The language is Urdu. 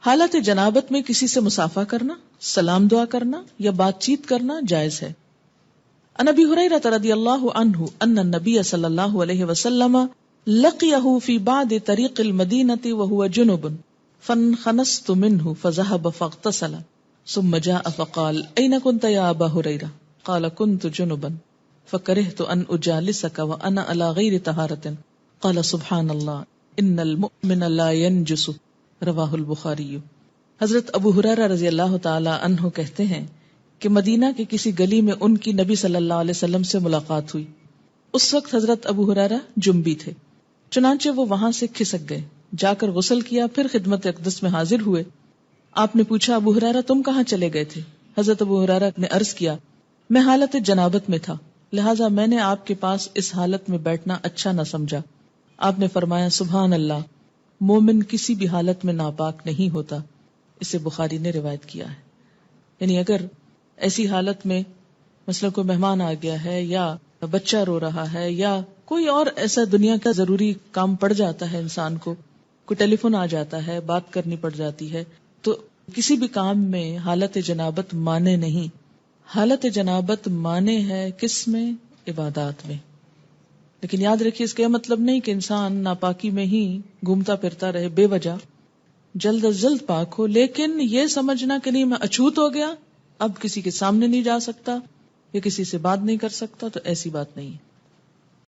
حالت جنابت میں کسی سے مصافحہ کرنا، سلام دعا کرنا یا بات چیت کرنا جائز ہے۔ عن ابی ہریرہ رضی اللہ عنہ ان النبی صلی اللہ علیہ وسلم لقیہ فی بعض طریق المدینۃ وہو جنب فانخنست منہ فذهب فاغتسل ثم جاء فقال این کنت یا ابا ہریرہ قال كنت جنبا فکرہت ان اجالسک وانا علی غیر طہارۃ قال سبحان اللہ ان المؤمن لا ينجس رواہ البخاری۔ حضرت ابو ہریرہ رضی اللہ تعالی عنہ کہتے ہیں کہ مدینہ کے کسی گلی میں ان کی نبی صلی اللہ علیہ وسلم سے ملاقات ہوئی۔ اس وقت حضرت ابو ہریرہ جنبی تھے، چنانچہ وہ وہاں سے کھسک گئے، جا کر غسل کیا، پھر خدمت اقدس میں حاضر ہوئے۔ آپ نے پوچھا ابو ہریرہ تم کہاں چلے گئے تھے؟ حضرت ابو ہریرہ نے عرض کیا میں حالت جنابت میں تھا، لہٰذا میں نے آپ کے پاس اس حالت میں بیٹھنا اچھا نہ سمجھا۔ آپ نے فرمایا سبحان اللہ، مومن کسی بھی حالت میں ناپاک نہیں ہوتا۔ اسے بخاری نے روایت کیا ہے۔ یعنی اگر ایسی حالت میں مثلا کوئی مہمان آ گیا ہے یا بچہ رو رہا ہے یا کوئی اور ایسا دنیا کا ضروری کام پڑ جاتا ہے انسان کو، کوئی ٹیلی فون آ جاتا ہے، بات کرنی پڑ جاتی ہے، تو کسی بھی کام میں حالت جنابت مانے نہیں۔ حالت جنابت مانے ہے کس میں؟ عبادات میں۔ لیکن یاد رکھیے اس کا یہ مطلب نہیں کہ انسان ناپاکی میں ہی گھومتا پھرتا رہے بے وجہ، جلد از جلد پاک ہو، لیکن یہ سمجھنا کہ نہیں میں اچھوت ہو گیا، اب کسی کے سامنے نہیں جا سکتا یا کسی سے بات نہیں کر سکتا، تو ایسی بات نہیں ہے۔